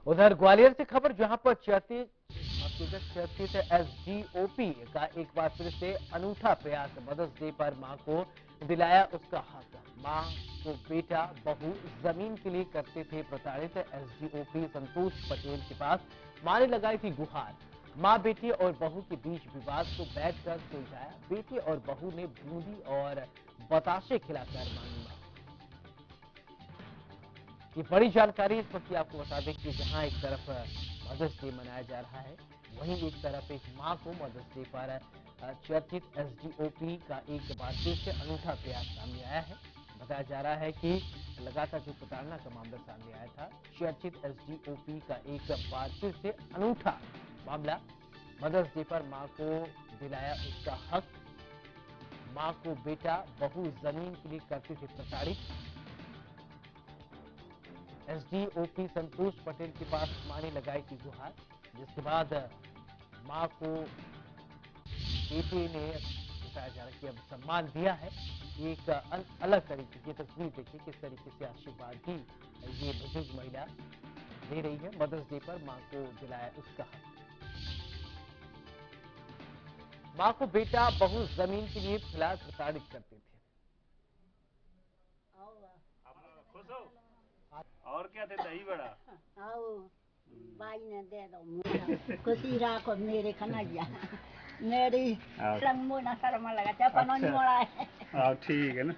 उधर ग्वालियर से खबर जहां पर 34 एसडीओपी का एक बार फिर से अनूठा प्रयास। मदर्स डे पर मां को दिलाया उसका हक। मां को बेटा बहू जमीन के लिए करते थे प्रताड़ित। एसडीओपी संतोष पटेल के पास मां ने लगाई थी गुहार। मां बेटी और बहू के बीच विवाद को बैठकर सुलझाया। बेटी और बहू ने बूंदी और बताशे खिलाकर मांगी मां। ये बड़ी जानकारी इस वक्त आपको बता दें कि जहां एक तरफ मदर्स डे मनाया जा रहा है, वहीं एक तरफ एक मां को मदर्स डे पर चर्चित एसडीओपी का एक बार फिर से अनूठा प्रयास सामने आया है। बताया जा रहा है कि लगातार जो प्रताड़ना का मामला सामने आया था, चर्चित एसडीओपी का एक बार फिर से अनूठा मामला। मदर्स डे पर मां को दिलाया उसका हक। मां को बेटा बहू जमीन के लिए करते थे प्रताड़ित। एसडीओपी संतोष पटेल के पास मां ने लगाई थी गुहार, जिसके बाद मां को बेटे ने बताया जा रहा है कि अब सम्मान दिया है। एक अलग तरीके की तस्वीर देखिए किस तरीके से आशीर्वाद भी ये बुजुर्ग महिला दे रही है। मदर्स डे पर मां को दिलाया उसका हक। मां को बेटा बहू जमीन के लिए फिलहाल प्रताड़ित करते थे। खुश हो और क्या थे दही बड़ा आओ भाई ने दे दो खुशी राखो मेरे कन्हैया मेरी संगमो ना शर्मा लगा चपनो नहीं मोड़ा है। ठीक है ना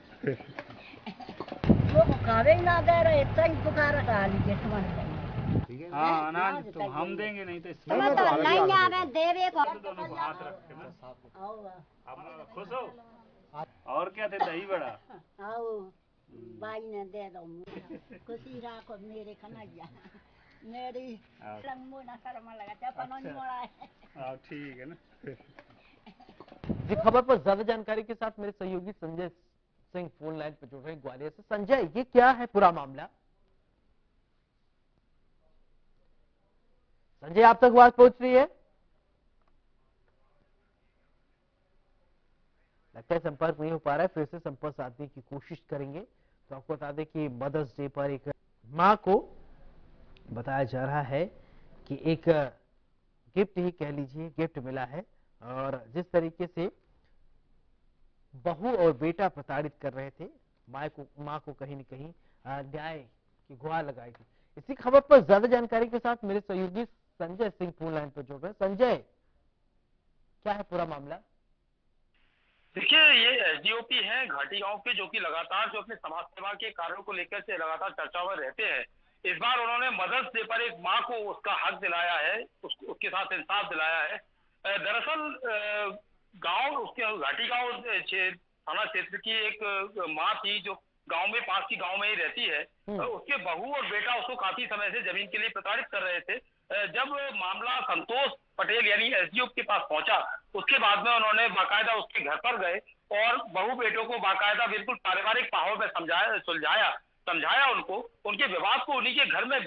वो खावे ना दे रहे सही पुकार खा लीजिए तुम्हारे। हाँ अनाज तो हम देंगे नहीं तो तो नहीं आ रहे देवे को दोनों को हाथ रख के ना। आओ आप खुश हो और क्या थे दही बड़ा आओ भाई ने दे दो खुशी राखो मेरे कन्हैया मेरी संगमो ना शर्मा लगा चपनो नहीं मोड़ा है। ठीक है ना। जी खबर पर ज्यादा जानकारी के साथ मेरे सहयोगी संजय सिंह फोन लाइन पर जुड़ रहे हैं ग्वालियर से। संजय, ये क्या है पूरा मामला? संजय, आप तक बात पहुंच रही है? लगता है संपर्क नहीं हो पा रहा है, फिर से संपर्क साधने की कोशिश करेंगे। तो आपको बता दें कि मदर्स डे पर एक मां को बताया जा रहा है कि एक गिफ्ट ही कह लीजिए, गिफ्ट मिला है। और जिस तरीके से बहू और बेटा प्रताड़ित कर रहे थे, मां को कहीं न कहीं न्याय की गुहार लगाई थी। इसी खबर पर ज्यादा जानकारी के साथ मेरे सहयोगी संजय सिंह फोन लाइन पर जुड़ रहे हैं। संजय, क्या है पूरा मामला? देखिए, ये एसडीओपी हैं घाटी गांव के, जो कि लगातार जो अपने समाज सेवा के कार्यों को लेकर से लगातार चर्चा में रहते हैं। इस बार उन्होंने मदर्स डे पर एक मां को उसका हक दिलाया है, उसके साथ इंसाफ दिलाया है। दरअसल गांव उसके घाटी गांव थाना क्षेत्र की एक मां थी जो गांव में पास की गांव में ही रहती है। उसके बहू और बेटा उसको काफी समय से जमीन के लिए प्रताड़ित कर रहे थे। जब मामला संतोष पटेल यानी एसडीओ के पास पहुंचा, उसके बाद में उन्होंने बाकायदा उसके घर पर गए और बहू बेटों को बाकायदा बिल्कुल पारिवारिक माहौल में समझाया उनको, उनके विवाद को उन्हीं के घर में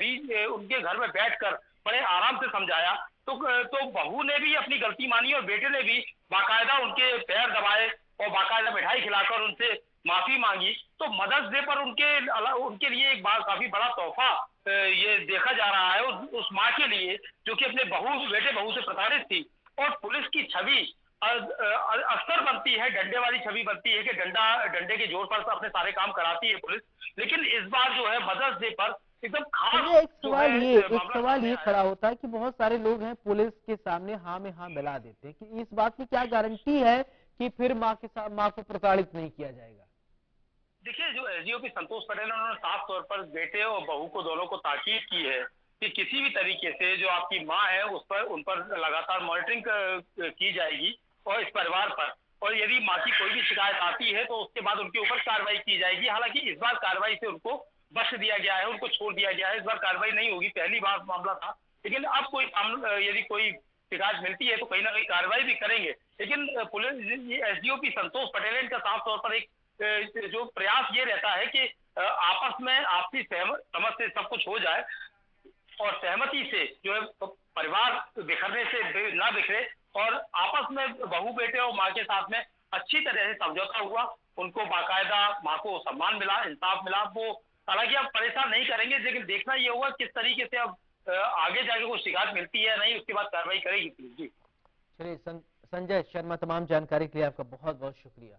उनके घर में बैठकर बड़े आराम से समझाया। तो बहू ने भी अपनी गलती मानी और बेटे ने भी बाकायदा उनके पैर दबाए और बाकायदा मिठाई खिलाकर उनसे माफी मांगी। तो मदर्स डे पर उनके लिए एक बार काफी बड़ा तोहफा ये देखा जा रहा है उस माँ के लिए, जो कि अपने बेटे बहू से प्रताड़ित थी। और पुलिस की छवि अक्सर बनती है, डंडे वाली छवि बनती है कि डंडे के जोर पर अपने सारे काम कराती है पुलिस, लेकिन इस बार जो है मदर्स डे पर एकदम खास एक सवाल ये खड़ा होता है कि बहुत सारे लोग हैं पुलिस के सामने हाँ में हाँ मिला देते हैं कि इस बात की क्या गारंटी है कि फिर माँ को प्रताड़ित नहीं किया जाएगा? देखिए, जो एसडीओपी संतोष पटेल ने उन्होंने साफ तौर पर बेटे और बहू को दोनों को ताकीद की है कि किसी भी तरीके से जो आपकी माँ है उन पर लगातार मॉनिटरिंग की जाएगी और इस परिवार पर, और यदि माँ की कोई भी शिकायत आती है तो उसके बाद उनके ऊपर कार्रवाई की जाएगी। हालांकि इस बार कार्रवाई से उनको बख्श दिया गया है, उनको छोड़ दिया गया है। इस बार कार्रवाई नहीं होगी, पहली बार मामला था, लेकिन अब यदि कोई शिकायत मिलती है तो कहीं ना कहीं कार्रवाई भी करेंगे। लेकिन पुलिस एसडीओपी संतोष पटेल इनका साफ तौर पर एक जो प्रयास ये रहता है कि आपस में आपसी समझ से सब कुछ हो जाए और सहमति से जो है परिवार बिखरने से ना बिखरे, और आपस में बहू बेटे और माँ के साथ में अच्छी तरह से समझौता हुआ, उनको बाकायदा माँ को सम्मान मिला, इंसाफ मिला। वो हालांकि अब परेशान नहीं करेंगे, लेकिन देखना ये होगा किस तरीके से अब आगे जाके कोई शिकायत मिलती है नहीं, उसके बाद कार्रवाई करेगी पुलिस। जी चलिए संजय शर्मा, तमाम जानकारी के लिए आपका बहुत बहुत शुक्रिया।